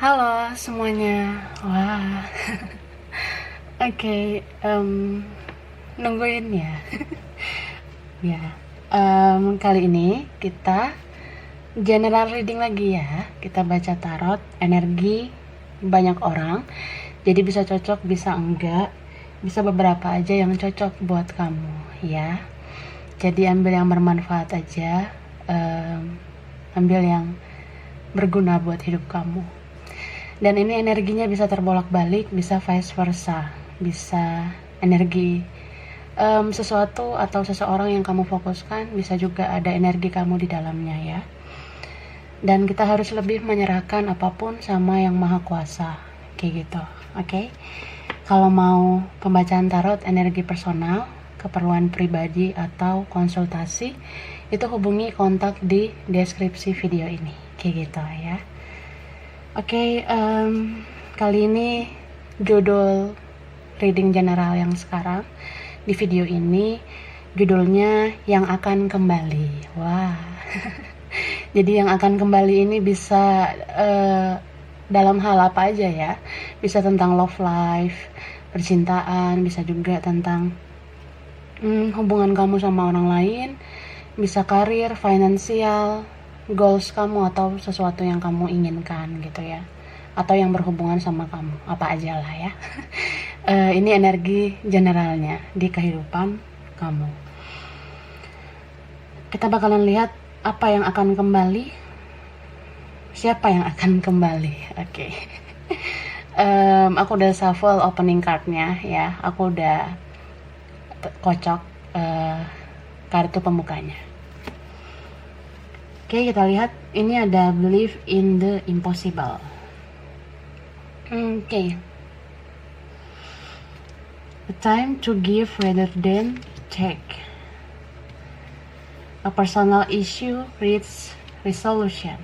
Halo semuanya. Wah, oke, nungguin ya. Ya, kali ini kita general reading lagi ya. Kita baca tarot energi banyak orang. Jadi bisa cocok, bisa enggak. Bisa beberapa aja yang cocok buat kamu ya. Jadi ambil yang bermanfaat aja. Ambil yang berguna buat hidup kamu. Dan ini energinya bisa terbolak-balik, bisa vice versa, bisa energi sesuatu atau seseorang yang kamu fokuskan, bisa juga ada energi kamu di dalamnya ya. Dan kita harus lebih menyerahkan apapun sama yang maha kuasa, kayak gitu, oke? Kalau mau pembacaan tarot energi personal, keperluan pribadi atau konsultasi, itu hubungi kontak di deskripsi video ini, kayak gitu ya. Oke, kali ini judul reading general yang sekarang di video ini judulnya yang akan kembali. Wah, jadi yang akan kembali ini bisa dalam hal apa aja ya? Bisa tentang love life, percintaan, bisa juga tentang hubungan kamu sama orang lain, bisa karir, finansial, goals kamu atau sesuatu yang kamu inginkan gitu ya, atau yang berhubungan sama kamu, apa aja lah ya. Ini energi generalnya di kehidupan kamu. Kita bakalan lihat apa yang akan kembali, siapa yang akan kembali. Oke. Aku udah shuffle opening cardnya ya, aku udah kocok kartu pembukanya. Oke, kita lihat ini ada believe in the impossible. Oke. A time to give rather than take. A personal issue reaches resolution.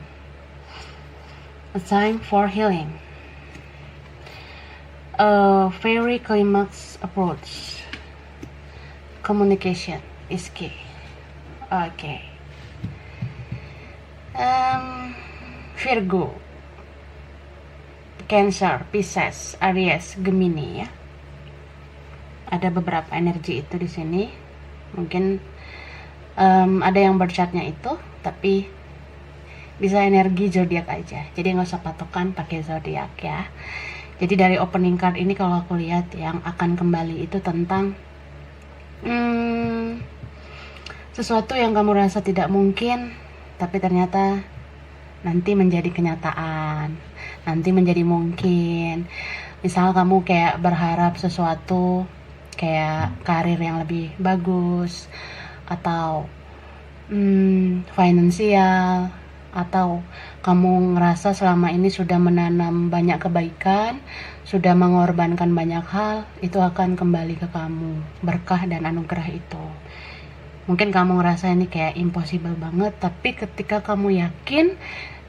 A time for healing. A fairy climax approach. Communication is key. Okay. Virgo, Cancer, Pisces, Aries, Gemini ya. Ada beberapa energi itu di sini. Mungkin ada yang berchartnya itu, tapi bisa energi zodiak aja. Jadi nggak usah patokan pakai zodiak ya. Jadi dari opening card ini kalau aku lihat yang akan kembali itu tentang sesuatu yang kamu rasa tidak mungkin, tapi ternyata nanti menjadi kenyataan, nanti menjadi mungkin. Misal kamu kayak berharap sesuatu kayak karir yang lebih bagus, atau finansial, atau kamu ngerasa selama ini sudah menanam banyak kebaikan, sudah mengorbankan banyak hal, itu akan kembali ke kamu, berkah dan anugerah itu. Mungkin kamu ngerasa ini kayak impossible banget, tapi ketika kamu yakin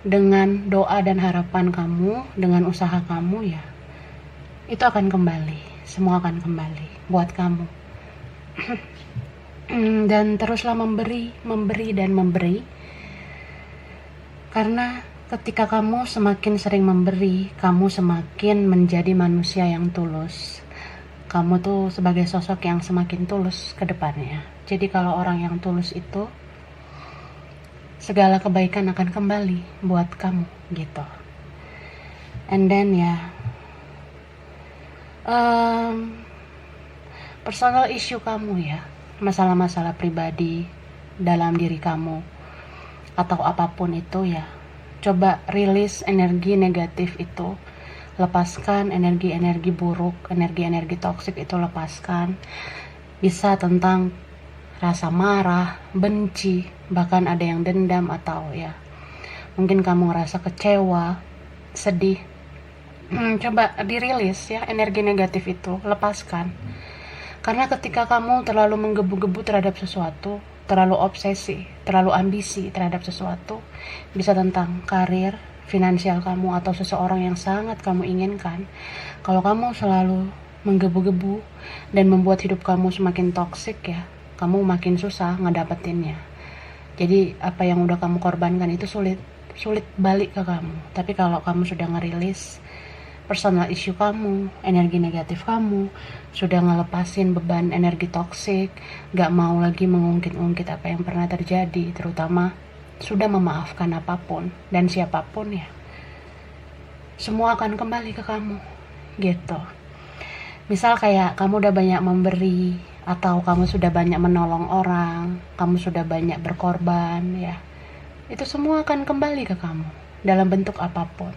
dengan doa dan harapan kamu, dengan usaha kamu ya, itu akan kembali, semua akan kembali buat kamu. Dan teruslah memberi, dan memberi. Karena ketika kamu semakin sering memberi, kamu semakin menjadi manusia yang tulus. Kamu tuh sebagai sosok yang semakin tulus ke depannya. Jadi kalau orang yang tulus itu, segala kebaikan akan kembali buat kamu gitu. And then ya, personal issue kamu ya, masalah-masalah pribadi dalam diri kamu atau apapun itu ya, coba rilis energi negatif itu, lepaskan energi-energi buruk, energi-energi toksik itu lepaskan. Bisa tentang rasa marah, benci, bahkan ada yang dendam, atau ya mungkin kamu ngerasa kecewa, sedih. Coba dirilis ya energi negatif itu, lepaskan. Karena ketika kamu terlalu menggebu-gebu terhadap sesuatu, terlalu obsesi, terlalu ambisi terhadap sesuatu, bisa tentang karir, finansial kamu, atau seseorang yang sangat kamu inginkan. Kalau kamu selalu menggebu-gebu dan membuat hidup kamu semakin toksik ya, kamu makin susah ngedapetinnya. Jadi apa yang udah kamu korbankan itu sulit sulit balik ke kamu. Tapi kalau kamu sudah ngerilis personal issue kamu, energi negatif kamu, sudah ngelepasin beban energi toksik, gak mau lagi mengungkit-ungkit apa yang pernah terjadi, terutama sudah memaafkan apapun dan siapapun ya, semua akan kembali ke kamu gitu. Misal kayak kamu udah banyak memberi, atau kamu sudah banyak menolong orang, kamu sudah banyak berkorban ya, itu semua akan kembali ke kamu dalam bentuk apapun.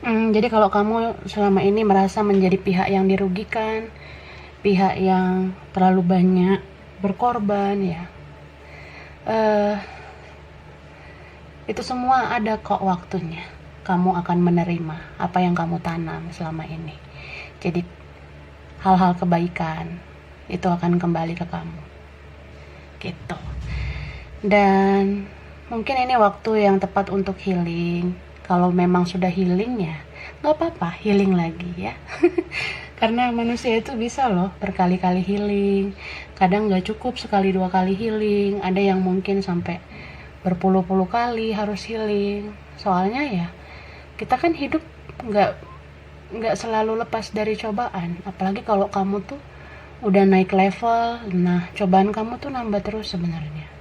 Jadi kalau kamu selama ini merasa menjadi pihak yang dirugikan, pihak yang terlalu banyak berkorban ya, itu semua ada kok waktunya. Kamu akan menerima apa yang kamu tanam selama ini. Jadi hal-hal kebaikan itu akan kembali ke kamu gitu. Dan mungkin ini waktu yang tepat untuk healing. Kalau memang sudah healing ya gak apa-apa, healing lagi ya. Karena manusia itu bisa loh berkali-kali healing. Kadang gak cukup sekali 2 kali healing, ada yang mungkin sampai berpuluh-puluh kali harus healing. Soalnya ya kita kan hidup gak selalu lepas dari cobaan. Apalagi kalau kamu tuh udah naik level, nah cobaan kamu tuh nambah terus sebenarnya.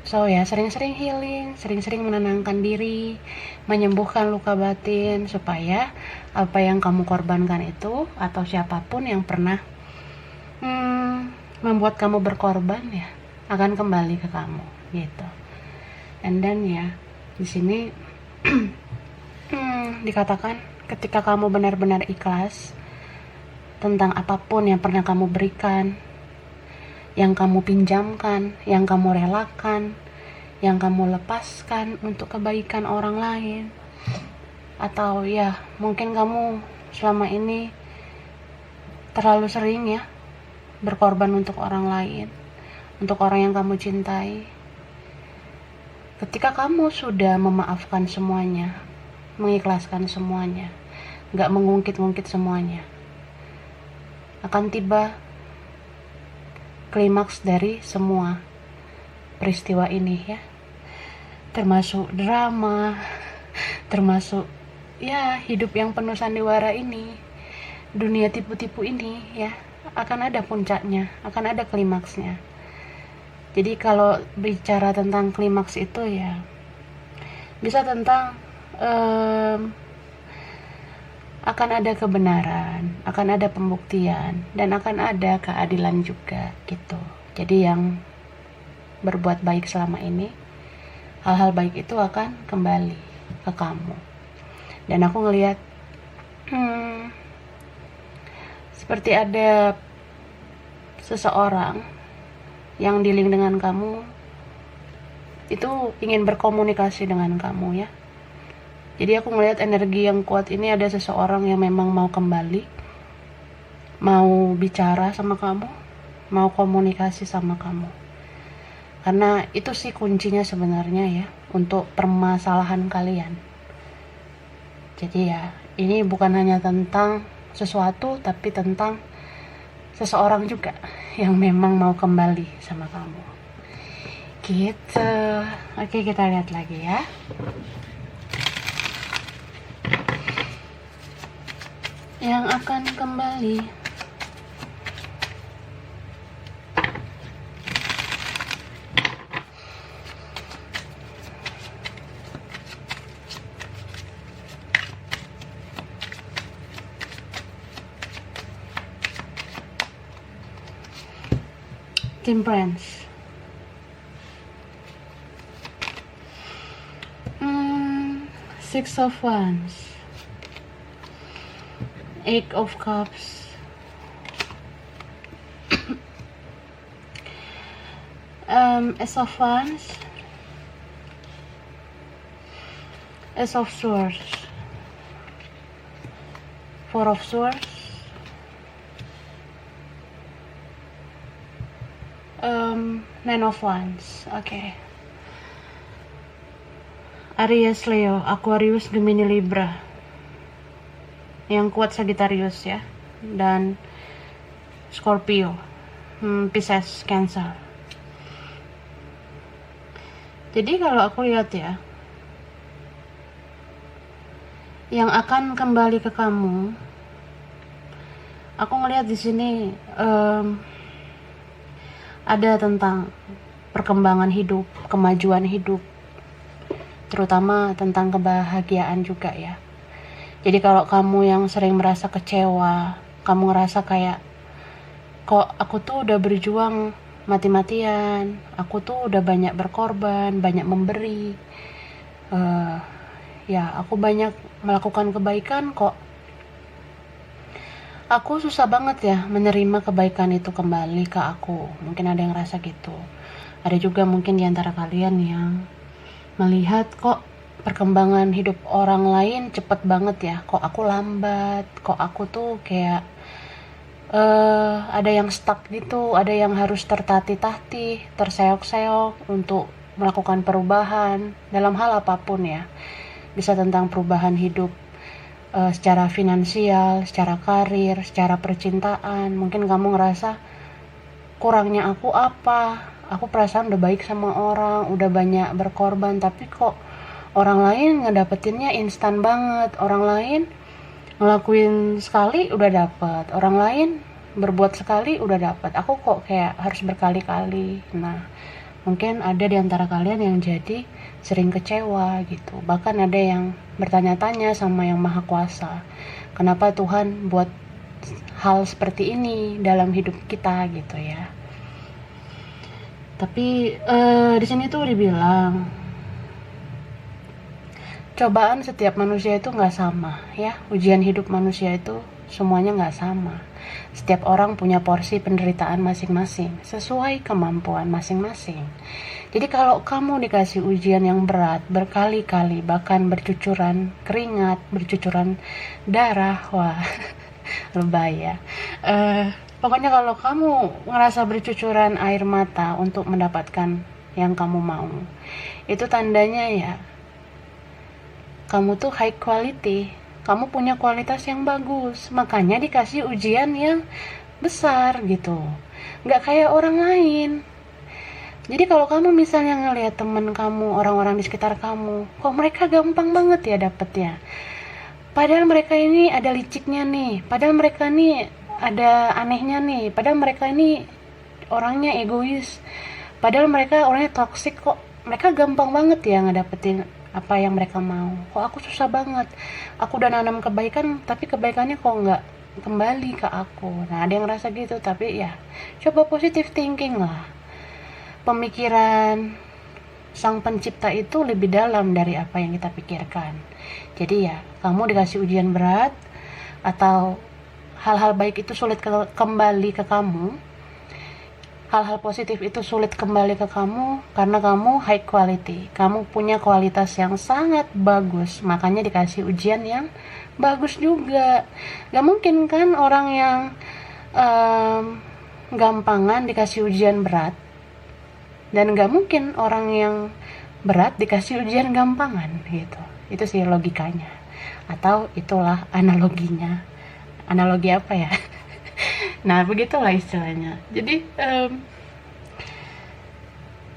So ya, sering-sering healing, sering-sering menenangkan diri, menyembuhkan luka batin, supaya apa yang kamu korbankan itu, atau siapapun yang pernah membuat kamu berkorban ya, akan kembali ke kamu gitu. And then ya, di sini dikatakan ketika kamu benar-benar ikhlas tentang apapun yang pernah kamu berikan, yang kamu pinjamkan, yang kamu relakan, yang kamu lepaskan untuk kebaikan orang lain. Atau ya mungkin kamu selama ini terlalu sering ya berkorban untuk orang lain, untuk orang yang kamu cintai. Ketika kamu sudah memaafkan semuanya, mengikhlaskan semuanya, gak mengungkit-ungkit semuanya, akan tiba klimaks dari semua peristiwa ini ya, termasuk drama, termasuk ya hidup yang penuh sandiwara ini, dunia tipu-tipu ini ya, akan ada puncaknya, akan ada klimaksnya. Jadi kalau bicara tentang klimaks itu ya bisa tentang akan ada kebenaran, akan ada pembuktian, dan akan ada keadilan juga gitu. Jadi yang berbuat baik selama ini, hal-hal baik itu akan kembali ke kamu. Dan aku ngelihat seperti ada seseorang yang dealing dengan kamu itu ingin berkomunikasi dengan kamu ya. Jadi aku ngelihat energi yang kuat ini, ada seseorang yang memang mau kembali, mau bicara sama kamu, mau komunikasi sama kamu. Karena itu sih kuncinya sebenarnya ya, untuk permasalahan kalian. Jadi ya, ini bukan hanya tentang sesuatu, tapi tentang seseorang juga yang memang mau kembali sama kamu. Gitu. Oke, kita lihat lagi ya. Yang akan kembali. Temperance. Six of Wands, Eight of Cups, Ace of Wands, Ace of Swords, Four of Swords, Nine of Wands. Okay. Aries, Leo, Aquarius, Gemini, Libra. Yang kuat Sagittarius ya, dan Scorpio, Pisces, Cancer. Jadi kalau aku lihat ya, yang akan kembali ke kamu. Aku ngelihat di sini ada tentang perkembangan hidup, kemajuan hidup, terutama tentang kebahagiaan juga ya. Jadi kalau kamu yang sering merasa kecewa, kamu ngerasa kayak, kok aku tuh udah berjuang mati-matian, aku tuh udah banyak berkorban, banyak memberi, ya aku banyak melakukan kebaikan kok, aku susah banget ya menerima kebaikan itu kembali ke aku. Mungkin ada yang ngerasa gitu. Ada juga mungkin diantara kalian yang melihat kok perkembangan hidup orang lain cepet banget ya, kok aku lambat, kok aku tuh kayak ada yang stuck gitu, ada yang harus tertatih-tatih, terseok-seok untuk melakukan perubahan dalam hal apapun ya. Bisa tentang perubahan hidup secara finansial, secara karir, secara percintaan. Mungkin kamu ngerasa kurangnya aku apa, aku perasaan udah baik sama orang, udah banyak berkorban, tapi kok orang lain ngedapetinnya instan banget, orang lain ngelakuin sekali udah dapet, orang lain berbuat sekali udah dapet, aku kok kayak harus berkali-kali. Nah, mungkin ada di antara kalian yang jadi sering kecewa gitu, bahkan ada yang bertanya-tanya sama yang maha kuasa, kenapa Tuhan buat hal seperti ini dalam hidup kita gitu ya. Tapi di sini tuh dibilang cobaan setiap manusia itu nggak sama ya, ujian hidup manusia itu semuanya nggak sama. Setiap orang punya porsi penderitaan masing-masing sesuai kemampuan masing-masing. Jadi kalau kamu dikasih ujian yang berat berkali-kali, bahkan bercucuran keringat, bercucuran darah, wah lebay ya. Pokoknya kalau kamu ngerasa bercucuran air mata untuk mendapatkan yang kamu mau, itu tandanya ya kamu tuh high quality, kamu punya kualitas yang bagus, makanya dikasih ujian yang besar gitu, nggak kayak orang lain. Jadi kalau kamu misalnya ngelihat temen kamu, orang-orang di sekitar kamu, kok mereka gampang banget ya dapetnya, padahal mereka ini ada liciknya nih, padahal mereka nih ada anehnya nih, padahal mereka ini orangnya egois, padahal mereka orangnya toksik, kok mereka gampang banget ya ngedapetin apa yang mereka mau, kok aku susah banget, aku udah nanam kebaikan tapi kebaikannya kok nggak kembali ke aku. Nah, ada yang ngerasa gitu, tapi ya coba positive thinking lah. Pemikiran sang pencipta itu lebih dalam dari apa yang kita pikirkan. Jadi ya, kamu dikasih ujian berat atau hal-hal baik itu sulit kembali ke kamu, hal-hal positif itu sulit kembali ke kamu karena kamu high quality, kamu punya kualitas yang sangat bagus, makanya dikasih ujian yang bagus juga. Gak mungkin kan orang yang gampangan dikasih ujian berat, dan gak mungkin orang yang berat dikasih ujian gampangan gitu. Itu sih logikanya, atau itulah analoginya. Analogi apa ya? Nah, begitulah istilahnya. Jadi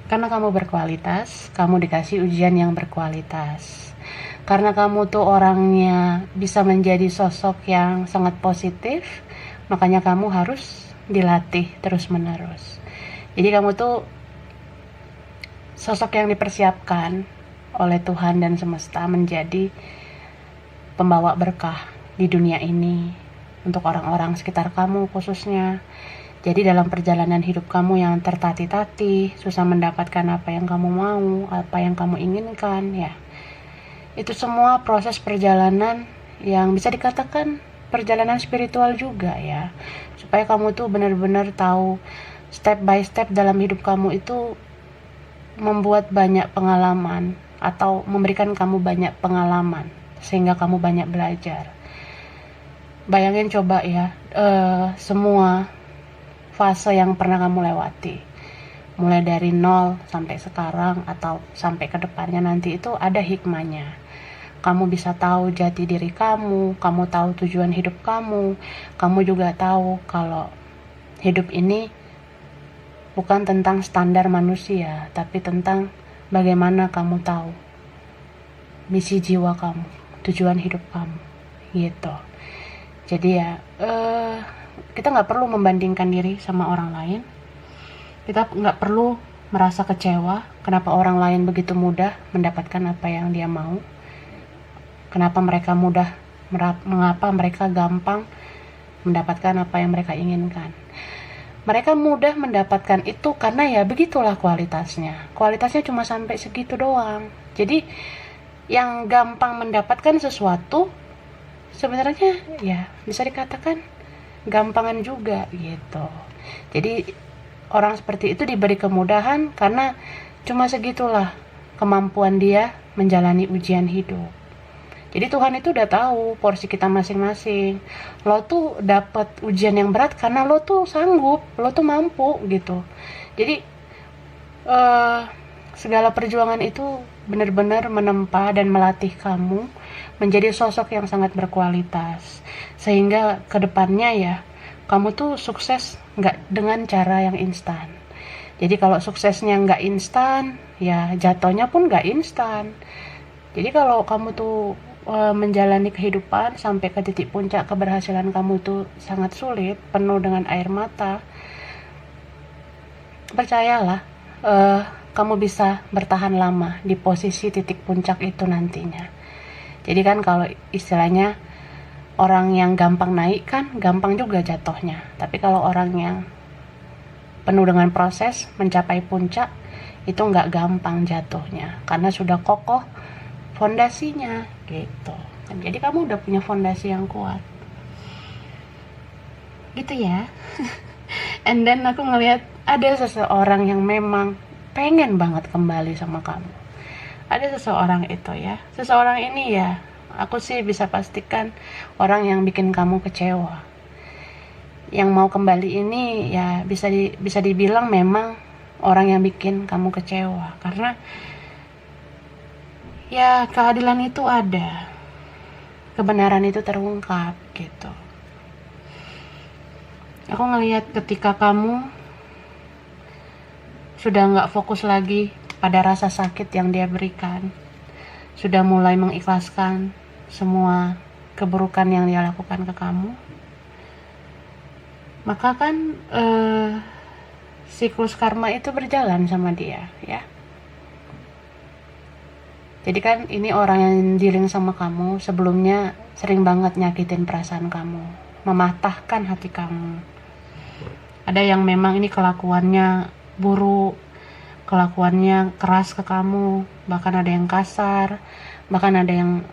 karena kamu berkualitas, kamu dikasih ujian yang berkualitas. Karena kamu tuh orangnya bisa menjadi sosok yang sangat positif, makanya kamu harus dilatih terus-menerus. Jadi kamu tuh sosok yang dipersiapkan oleh Tuhan dan semesta menjadi pembawa berkah di dunia ini untuk orang-orang sekitar kamu khususnya. Jadi dalam perjalanan hidup kamu yang tertatih-tatih, susah mendapatkan apa yang kamu mau, apa yang kamu inginkan ya, itu semua proses perjalanan yang bisa dikatakan perjalanan spiritual juga ya, supaya kamu tuh benar-benar tahu step by step dalam hidup kamu itu membuat banyak pengalaman atau memberikan kamu banyak pengalaman sehingga kamu banyak belajar. Bayangin coba ya, semua fase yang pernah kamu lewati, mulai dari nol sampai sekarang atau sampai ke depannya nanti, itu ada hikmahnya. Kamu bisa tahu jati diri kamu, kamu tahu tujuan hidup kamu, kamu juga tahu kalau hidup ini bukan tentang standar manusia, tapi tentang bagaimana kamu tahu misi jiwa kamu. tujuan hidup kamu gitu. Jadi ya kita nggak perlu membandingkan diri sama orang lain. Kita nggak perlu merasa kecewa kenapa orang lain begitu mudah mendapatkan apa yang dia mau, kenapa mereka mudah, mengapa mereka gampang mendapatkan apa yang mereka inginkan. Mereka mudah mendapatkan itu karena ya begitulah kualitasnya. Kualitasnya cuma sampai segitu doang. Jadi yang gampang mendapatkan sesuatu sebenarnya ya bisa dikatakan gampangan juga gitu. Jadi orang seperti itu diberi kemudahan karena cuma segitulah kemampuan dia menjalani ujian hidup. Jadi Tuhan itu udah tahu porsi kita masing-masing. Lo tuh dapat ujian yang berat karena lo tuh sanggup, lo tuh mampu gitu. Jadi segala perjuangan itu benar-benar menempa dan melatih kamu menjadi sosok yang sangat berkualitas. Sehingga kedepannya ya kamu tuh sukses nggak dengan cara yang instan. Jadi kalau suksesnya nggak instan, ya jatuhnya pun nggak instan. Jadi kalau kamu tuh menjalani kehidupan sampai ke titik puncak keberhasilan kamu itu sangat sulit, penuh dengan air mata, percayalah kamu bisa bertahan lama di posisi titik puncak itu nantinya. Jadi kan kalau istilahnya orang yang gampang naik kan gampang juga jatuhnya, tapi kalau orang yang penuh dengan proses mencapai puncak itu nggak gampang jatuhnya karena sudah kokoh fondasinya gitu. Jadi kamu udah punya fondasi yang kuat gitu ya. And then aku ngelihat ada seseorang yang memang pengen banget kembali sama kamu. Ada seseorang itu ya, seseorang ini ya aku sih bisa pastikan orang yang bikin kamu kecewa. Yang mau kembali ini ya bisa dibilang memang orang yang bikin kamu kecewa karena ya keadilan itu ada, kebenaran itu terungkap gitu. Aku ngelihat ketika kamu sudah nggak fokus lagi pada rasa sakit yang dia berikan, sudah mulai mengikhlaskan semua keburukan yang dia lakukan ke kamu, maka kan siklus karma itu berjalan sama dia ya. Jadi kan ini orang yang dealing sama kamu sebelumnya sering banget nyakitin perasaan kamu, mematahkan hati kamu. Ada yang memang ini kelakuannya buruk, kelakuannya keras ke kamu, bahkan ada yang kasar, bahkan ada yang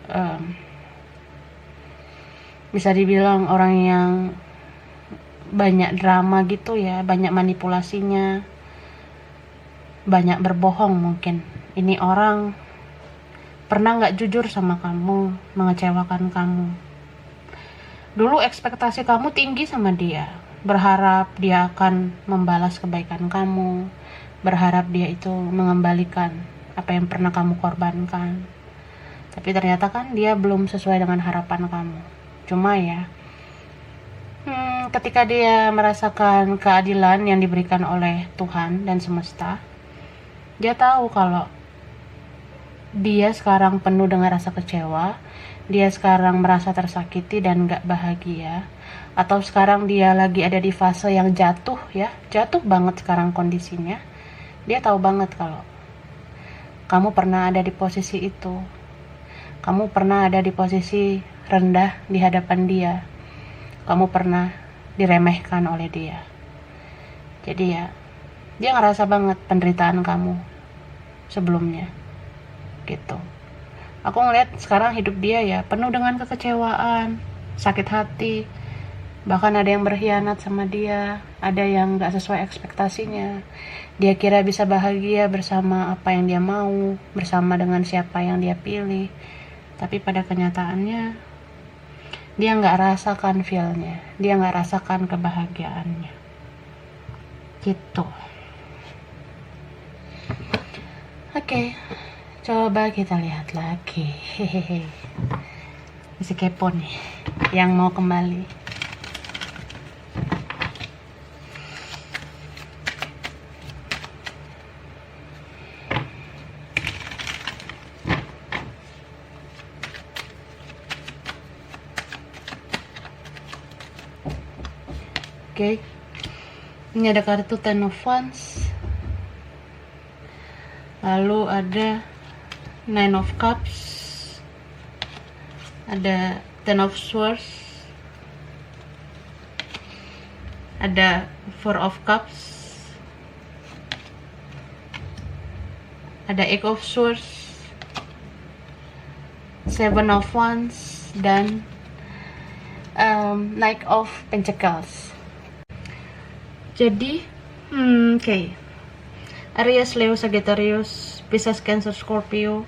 bisa dibilang orang yang banyak drama gitu ya, banyak manipulasinya, banyak berbohong mungkin. Ini orang pernah nggak jujur sama kamu, mengecewakan kamu. Dulu ekspektasi kamu tinggi sama dia, berharap dia akan membalas kebaikan kamu, berharap dia itu mengembalikan apa yang pernah kamu korbankan. Tapi ternyata kan dia belum sesuai dengan harapan kamu. Cuma ya, ketika dia merasakan keadilan yang diberikan oleh Tuhan dan semesta, dia tahu kalau dia sekarang penuh dengan rasa kecewa, dia sekarang merasa tersakiti dan gak bahagia, atau sekarang dia lagi ada di fase yang jatuh ya, jatuh banget sekarang kondisinya. Dia tahu banget kalau kamu pernah ada di posisi itu, kamu pernah ada di posisi rendah di hadapan dia, kamu pernah diremehkan oleh dia. Jadi ya, dia ngerasa banget penderitaan kamu sebelumnya gitu. Aku ngeliat sekarang hidup dia ya penuh dengan kekecewaan, sakit hati, bahkan ada yang berkhianat sama dia, ada yang gak sesuai ekspektasinya. Dia kira bisa bahagia bersama apa yang dia mau, bersama dengan siapa yang dia pilih, tapi pada kenyataannya dia gak rasakan feel-nya, dia gak rasakan kebahagiaannya gitu. Oke. Coba kita lihat lagi. Hehehe. Masih kepo nih yang mau kembali. Oke. Ini ada kartu Ten of Wands, lalu ada Nine of Cups, ada Ten of Swords, ada Four of Cups, ada Eight of Swords, Seven of Wands, dan Knight of Pentacles. Jadi, oke. Aries, Leo, Sagittarius, Pisces, Cancer, Scorpio,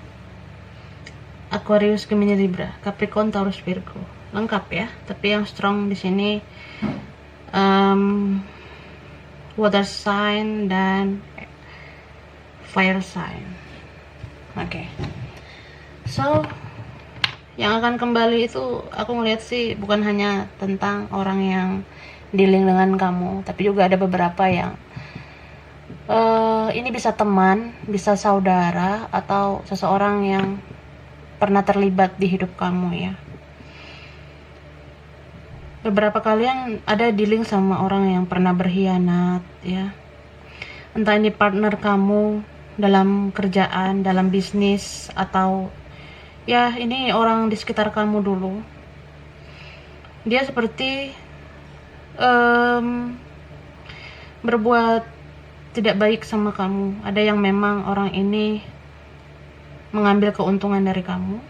Aquarius, Gemini, Libra, Capricorn, Taurus, Virgo. Lengkap ya. Tapi yang strong di sini water sign dan fire sign. Oke. So, yang akan kembali itu aku ngeliat sih bukan hanya tentang orang yang dealing dengan kamu, tapi juga ada beberapa yang ini bisa teman, bisa saudara, atau seseorang yang pernah terlibat di hidup kamu ya. Beberapa kalian ada dealing sama orang yang pernah berkhianat ya. Entah ini partner kamu dalam kerjaan, dalam bisnis, atau ya ini orang di sekitar kamu dulu. Dia seperti berbuat tidak baik sama kamu. Ada yang memang orang ini mengambil keuntungan dari kamu,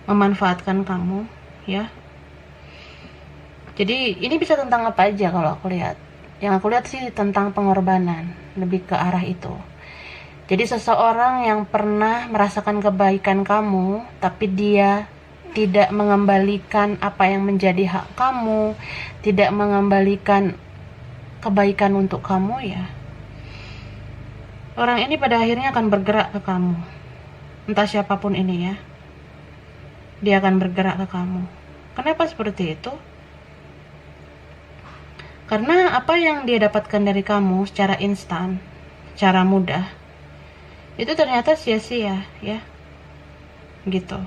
memanfaatkan kamu ya. Jadi ini bisa tentang apa aja kalau aku lihat. Yang aku lihat sih tentang pengorbanan, lebih ke arah itu. Jadi seseorang yang pernah merasakan kebaikan kamu, tapi dia tidak mengembalikan apa yang menjadi hak kamu, tidak mengembalikan kebaikan untuk kamu ya. Orang ini pada akhirnya akan bergerak ke kamu. Entah siapapun ini ya. Dia akan bergerak ke kamu. Kenapa seperti itu? Karena apa yang dia dapatkan dari kamu secara instan, secara mudah, itu ternyata sia-sia ya. Gitu.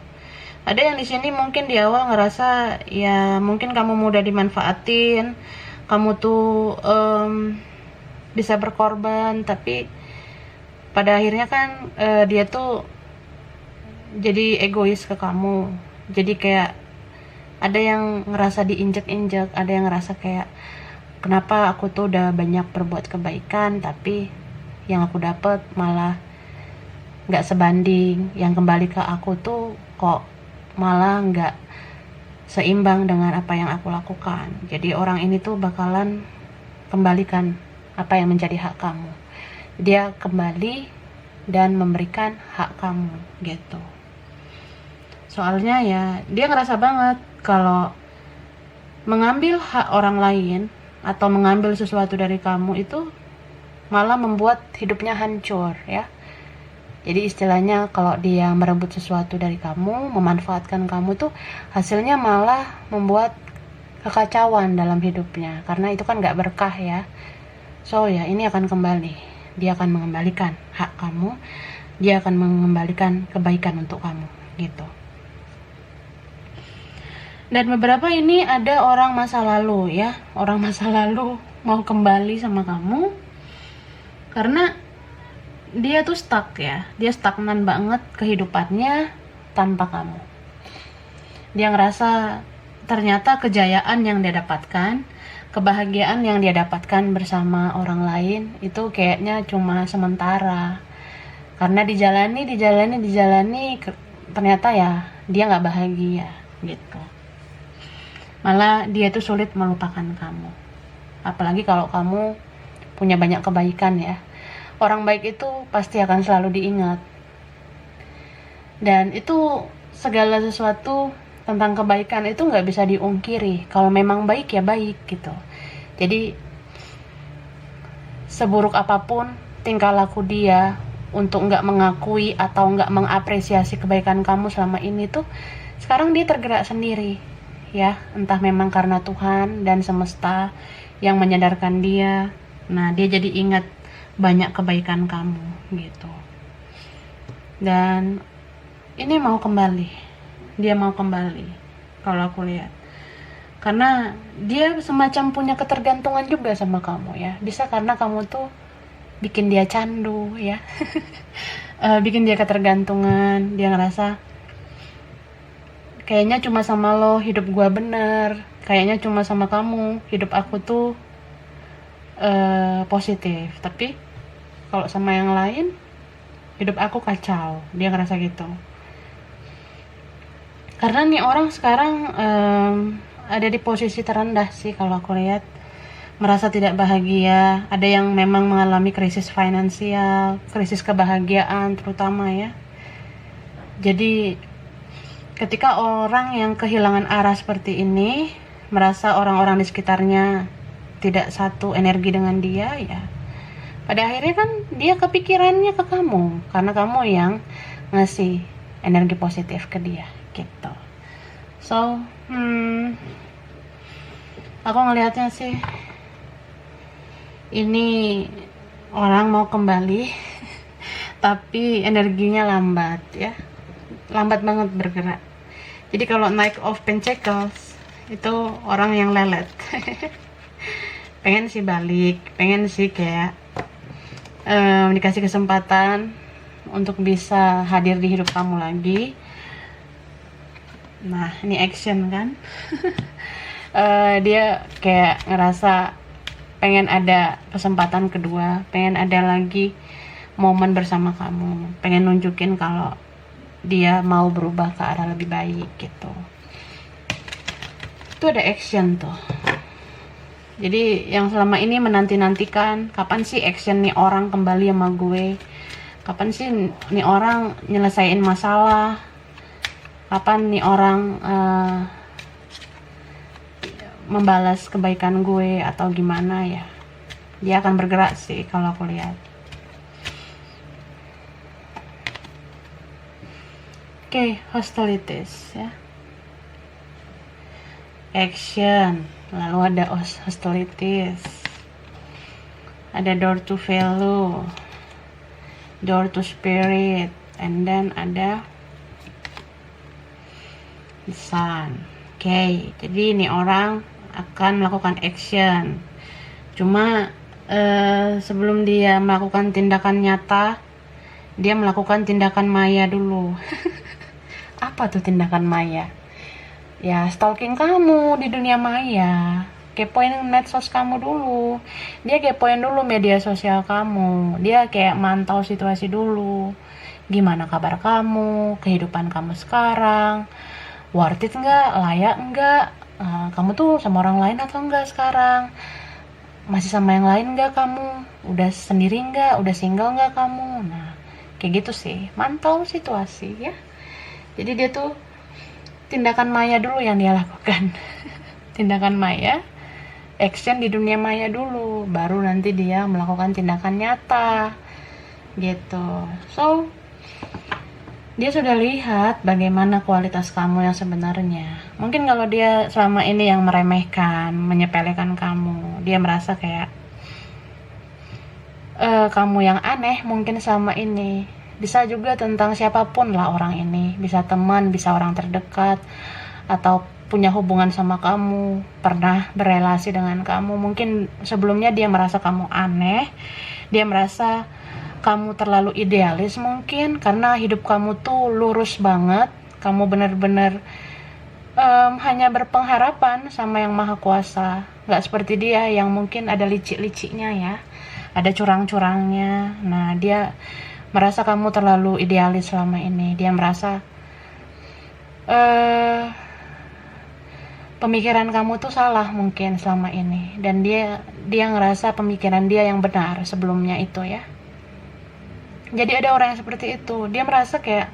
Ada yang di sini mungkin di awal ngerasa ya mungkin kamu mudah dimanfaatin, kamu tuh bisa berkorban, tapi pada akhirnya kan dia tuh jadi egois ke kamu. Jadi kayak ada yang ngerasa diinjek-injek, ada yang ngerasa kayak kenapa aku tuh udah banyak berbuat kebaikan tapi yang aku dapet malah nggak sebanding, yang kembali ke aku tuh kok malah nggak seimbang dengan apa yang aku lakukan. Jadi orang ini tuh bakalan kembalikan apa yang menjadi hak kamu. Dia kembali dan memberikan hak kamu gitu. Soalnya ya dia ngerasa banget kalau mengambil hak orang lain atau mengambil sesuatu dari kamu itu malah membuat hidupnya hancur ya. Jadi istilahnya kalau dia merebut sesuatu dari kamu, memanfaatkan kamu tuh hasilnya malah membuat kekacauan dalam hidupnya. Karena itu kan gak berkah ya. So ya ini akan kembali. Dia akan mengembalikan hak kamu. Dia akan mengembalikan kebaikan untuk kamu gitu. Dan beberapa ini ada orang masa lalu ya. Orang masa lalu mau kembali sama kamu. Karena dia tuh stuck ya, dia stagnan banget kehidupannya tanpa kamu. Dia ngerasa ternyata kejayaan yang dia dapatkan, kebahagiaan yang dia dapatkan bersama orang lain itu kayaknya cuma sementara. Karena dijalani, ternyata ya dia nggak bahagia gitu. Malah dia tuh sulit melupakan kamu. Apalagi kalau kamu punya banyak kebaikan ya. Orang baik itu pasti akan selalu diingat. Dan itu segala sesuatu tentang kebaikan itu nggak bisa diungkiri. Kalau memang baik ya baik gitu. Jadi seburuk apapun tingkah laku dia untuk nggak mengakui atau nggak mengapresiasi kebaikan kamu selama ini tuh, sekarang dia tergerak sendiri ya. Entah memang karena Tuhan dan semesta yang menyadarkan dia. Nah dia jadi ingat banyak kebaikan kamu gitu. Dan ini mau kembali, dia mau kembali kalau aku lihat. karena dia semacam punya ketergantungan juga sama kamu ya. Bisa karena kamu tuh bikin dia candu ya. Bikin dia ketergantungan, dia ngerasa kayaknya cuma sama lo hidup gua bener, kayaknya cuma sama kamu hidup aku tuh positif, tapi kalau sama yang lain hidup aku kacau. Dia ngerasa gitu karena nih orang sekarang ada di posisi terendah sih kalau aku lihat, merasa tidak bahagia. Ada yang memang mengalami krisis finansial, krisis kebahagiaan terutama ya. Jadi ketika orang yang kehilangan arah seperti ini merasa orang-orang di sekitarnya tidak satu energi dengan dia ya, pada akhirnya kan dia kepikirannya ke kamu karena kamu yang ngasih energi positif ke dia gitu. So aku ngelihatnya sih ini orang mau kembali tapi energinya lambat ya, lambat banget bergerak. Jadi kalau Knight of Pentacles itu orang yang lelet. Pengen sih balik, pengen sih kayak dikasih kesempatan untuk bisa hadir di hidup kamu lagi. Nah ini action kan. Dia kayak ngerasa pengen ada kesempatan kedua, pengen ada lagi momen bersama kamu, pengen nunjukin kalau dia mau berubah ke arah lebih baik gitu. Itu ada action tuh. Jadi yang selama ini menanti-nantikan kapan sih action nih orang kembali sama gue, kapan sih nih orang nyelesain masalah, kapan nih orang membalas kebaikan gue atau gimana ya. Dia akan bergerak sih kalau aku lihat. Oke, hostilities ya. Action, lalu ada hostilities. Ada door to value, door to spirit, and then ada the sun. Oke, jadi ini orang akan melakukan action. Cuma sebelum dia melakukan tindakan nyata, dia melakukan tindakan maya dulu. Apa tuh tindakan maya? Ya stalking kamu di dunia maya, kepoin medsos kamu dulu. Dia kepoin dulu media sosial kamu, dia kayak mantau situasi dulu. Gimana kabar kamu, kehidupan kamu sekarang, worth it nggak, layak nggak, kamu tuh sama orang lain atau enggak sekarang, masih sama yang lain nggak kamu, udah sendiri nggak, udah single nggak kamu. Nah kayak gitu sih, mantau situasi ya. Jadi dia tuh tindakan maya dulu yang dia lakukan. Tindakan maya, action di dunia maya dulu, baru nanti dia melakukan tindakan nyata gitu. So dia sudah lihat bagaimana kualitas kamu yang sebenarnya. Mungkin kalau dia selama ini yang meremehkan, menyepelekan kamu, dia merasa kayak kamu yang aneh mungkin sama ini. Bisa juga tentang siapapun lah orang ini, bisa teman, bisa orang terdekat, atau punya hubungan sama kamu, pernah berelasi dengan kamu. Mungkin sebelumnya dia merasa kamu aneh, dia merasa kamu terlalu idealis mungkin, karena hidup kamu tuh lurus banget, kamu benar-benar hanya berpengharapan sama yang maha kuasa. Gak seperti dia yang mungkin ada licik-liciknya ya, ada curang-curangnya. Nah dia merasa kamu terlalu idealis selama ini. Dia merasa pemikiran kamu tuh salah mungkin selama ini, dan dia ngerasa pemikiran dia yang benar sebelumnya itu ya. Jadi ada orang yang seperti itu, dia merasa kayak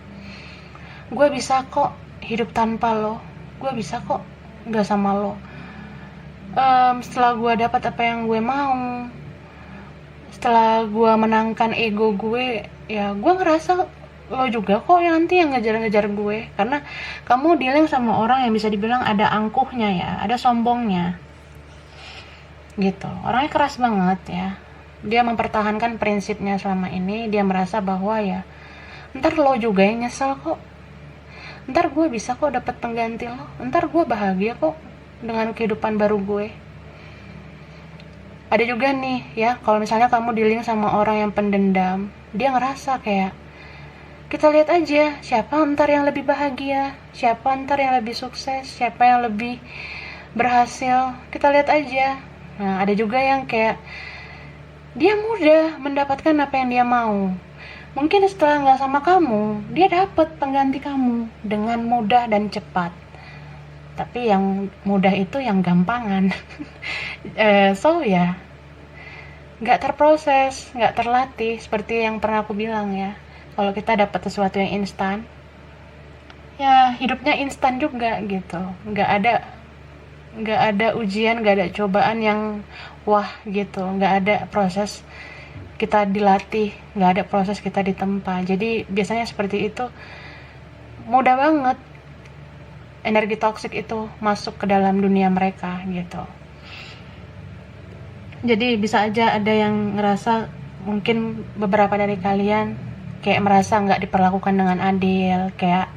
gue bisa kok hidup tanpa lo, gue bisa kok nggak sama lo. Setelah gue dapat apa yang gue mau, setelah gue menangkan ego gue, ya gue ngerasa lo juga kok yang nanti yang ngejar-ngejar gue, karena kamu dealing sama orang yang bisa dibilang ada angkuhnya ya, ada sombongnya gitu. Orangnya keras banget ya, dia mempertahankan prinsipnya selama ini. Dia merasa bahwa ya ntar lo juga yang nyesel kok, ntar gue bisa kok dapat pengganti lo, ntar gue bahagia kok dengan kehidupan baru gue. Ada juga nih ya, kalau misalnya kamu dealing sama orang yang pendendam, dia ngerasa kayak, kita lihat aja siapa ntar yang lebih bahagia, siapa ntar yang lebih sukses, siapa yang lebih berhasil, kita lihat aja. Nah, ada juga yang kayak dia mudah mendapatkan apa yang dia mau. Mungkin setelah nggak sama kamu, dia dapat pengganti kamu dengan mudah dan cepat. Tapi yang mudah itu yang gampangan. So ya, nggak terproses, nggak terlatih, seperti yang pernah aku bilang ya. Kalau kita dapat sesuatu yang instan, ya hidupnya instan juga gitu. Nggak ada ujian, nggak ada cobaan yang wah gitu, nggak ada proses kita dilatih, nggak ada proses kita ditempa. Jadi biasanya seperti itu, mudah banget energi toksik itu masuk ke dalam dunia mereka gitu. Jadi bisa aja ada yang ngerasa, mungkin beberapa dari kalian kayak merasa nggak diperlakukan dengan adil, kayak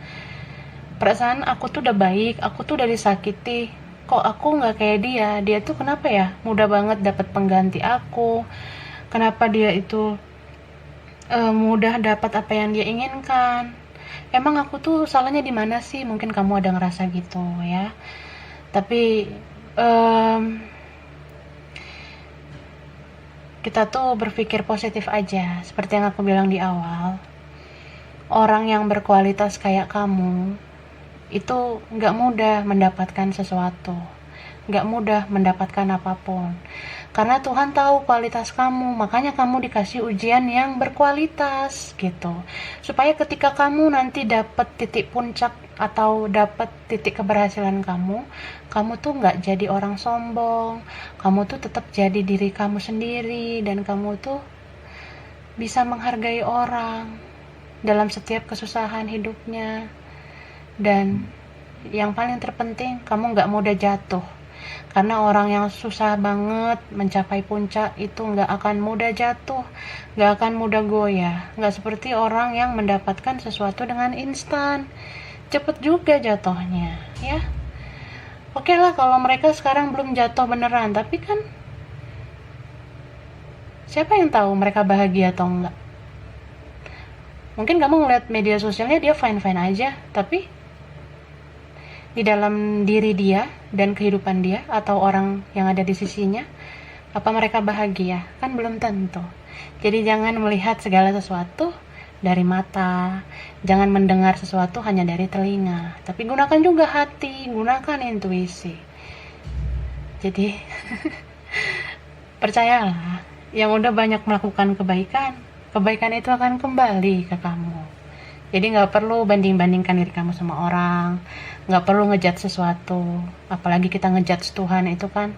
perasaan aku tuh udah baik, aku tuh udah disakiti, kok aku nggak kayak dia tuh kenapa ya mudah banget dapat pengganti aku, kenapa dia itu mudah dapat apa yang dia inginkan, emang aku tuh salahnya di mana sih? Mungkin kamu ada ngerasa gitu ya. Tapi kita tuh berpikir positif aja, seperti yang aku bilang di awal. Orang yang berkualitas kayak kamu itu gak mudah mendapatkan sesuatu, gak mudah mendapatkan apapun, karena Tuhan tahu kualitas kamu, makanya kamu dikasih ujian yang berkualitas gitu, supaya ketika kamu nanti dapat titik puncak atau dapat titik keberhasilan kamu tuh gak jadi orang sombong, kamu tuh tetap jadi diri kamu sendiri, dan kamu tuh bisa menghargai orang dalam setiap kesusahan hidupnya. Dan yang paling terpenting, kamu gak mudah jatuh, karena orang yang susah banget mencapai puncak itu gak akan mudah jatuh, gak akan mudah goyah, gak seperti orang yang mendapatkan sesuatu dengan instan, cepet juga jatuhnya ya. Oke lah kalau mereka sekarang belum jatuh beneran, tapi kan siapa yang tahu mereka bahagia atau enggak. Mungkin kamu ngeliat media sosialnya dia fine-fine aja, tapi di dalam diri dia dan kehidupan dia atau orang yang ada di sisinya, apa mereka bahagia? Kan belum tentu. Jadi jangan melihat segala sesuatu dari mata, jangan mendengar sesuatu hanya dari telinga, tapi gunakan juga hati, gunakan intuisi. Jadi percayalah, yang udah banyak melakukan kebaikan itu akan kembali ke kamu. Jadi gak perlu banding-bandingkan diri kamu sama orang, gak perlu ngejudge sesuatu, apalagi kita ngejudge Tuhan, itu kan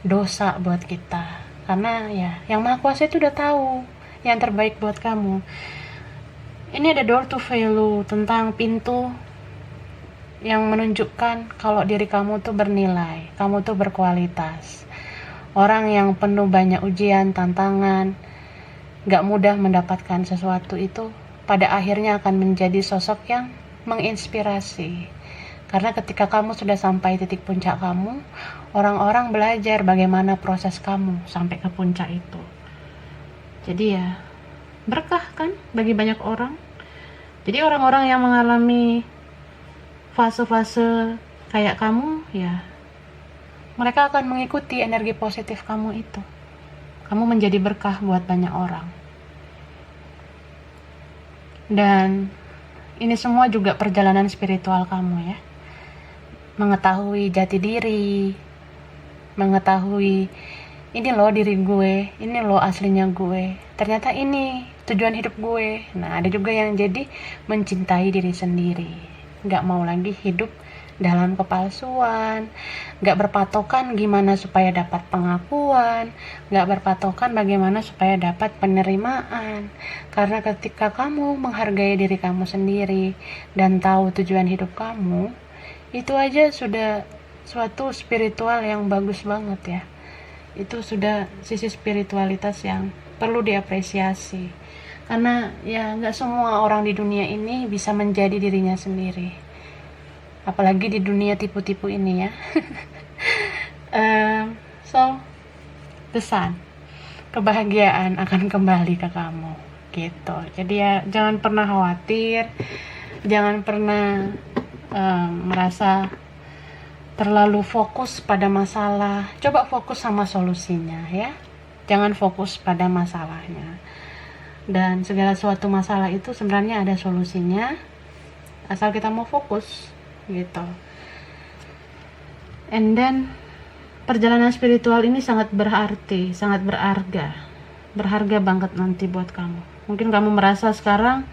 dosa buat kita, karena ya yang Maha Kuasa itu udah tahu yang terbaik buat kamu. Ini ada door to value, tentang pintu yang menunjukkan kalau diri kamu tuh bernilai, kamu tuh berkualitas. Orang yang penuh banyak ujian, tantangan, gak mudah mendapatkan sesuatu itu, pada akhirnya akan menjadi sosok yang menginspirasi. Karena ketika kamu sudah sampai titik puncak kamu, orang-orang belajar bagaimana proses kamu sampai ke puncak itu. Jadi ya, berkah kan bagi banyak orang. Jadi orang-orang yang mengalami fase-fase kayak kamu, ya mereka akan mengikuti energi positif kamu itu. Kamu menjadi berkah buat banyak orang. Dan ini semua juga perjalanan spiritual kamu ya. Mengetahui jati diri, mengetahui ini loh diri gue, ini loh aslinya gue, ternyata ini tujuan hidup gue. Nah ada juga yang jadi mencintai diri sendiri, gak mau lagi hidup dalam kepalsuan, gak berpatokan gimana supaya dapat pengakuan, gak berpatokan bagaimana supaya dapat penerimaan. Karena ketika kamu menghargai diri kamu sendiri dan tahu tujuan hidup kamu, itu aja sudah suatu spiritual yang bagus banget ya. Itu sudah sisi spiritualitas yang perlu diapresiasi, karena ya gak semua orang di dunia ini bisa menjadi dirinya sendiri, apalagi di dunia tipu-tipu ini ya. So the sun, kebahagiaan akan kembali ke kamu gitu. Jadi ya jangan pernah khawatir, jangan pernah merasa terlalu fokus pada masalah. Coba fokus sama solusinya ya, jangan fokus pada masalahnya. Dan segala suatu masalah itu sebenarnya ada solusinya, asal kita mau fokus gitu. And then perjalanan spiritual ini sangat berarti, sangat berharga banget nanti buat kamu. Mungkin kamu merasa sekarang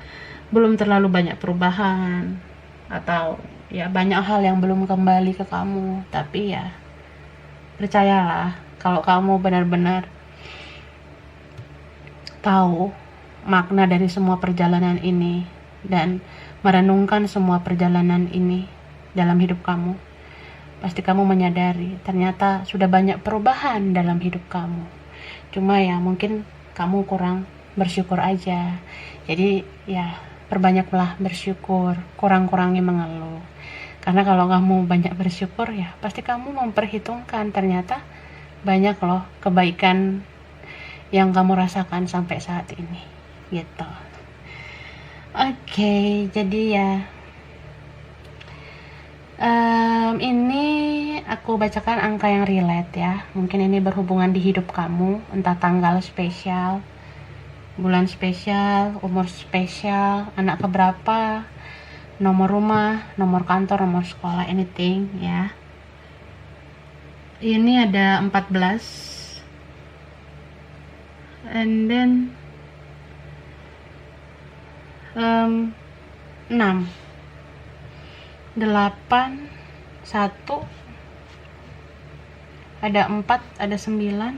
belum terlalu banyak perubahan, atau ya banyak hal yang belum kembali ke kamu. Tapi ya percayalah, kalau kamu benar-benar tahu makna dari semua perjalanan ini dan merenungkan semua perjalanan ini dalam hidup kamu, pasti kamu menyadari ternyata sudah banyak perubahan dalam hidup kamu. Cuma ya mungkin kamu kurang bersyukur aja. Jadi ya perbanyaklah bersyukur, kurang-kurangi mengeluh. Karena kalau kamu banyak bersyukur ya pasti kamu memperhitungkan ternyata banyak loh kebaikan yang kamu rasakan sampai saat ini gitu. Oke, jadi ya ini aku bacakan angka yang relate ya. Mungkin ini berhubungan di hidup kamu, entah tanggal spesial, bulan spesial, umur spesial, anak keberapa, nomor rumah, nomor kantor, nomor sekolah, anything ya. Ini ada 14, and then 6, 8, 1, ada 4, ada 9,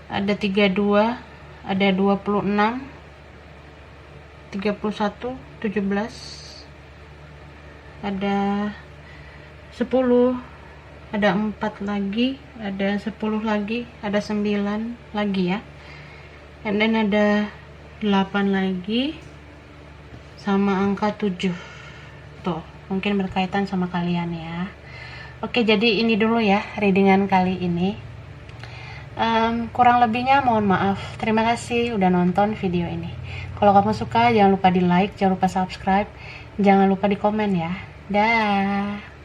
ada 32, ada 26, 31, 17, ada 10, ada 4 lagi, ada 10 lagi, ada 9 lagi ya, and then ada 8 lagi sama angka 7 tuh, mungkin berkaitan sama kalian ya. Oke, jadi ini dulu ya readingan kali ini. Kurang lebihnya mohon maaf. Terima kasih udah nonton video ini. Kalau kamu suka jangan lupa di like, jangan lupa subscribe, jangan lupa di komen ya. Dah.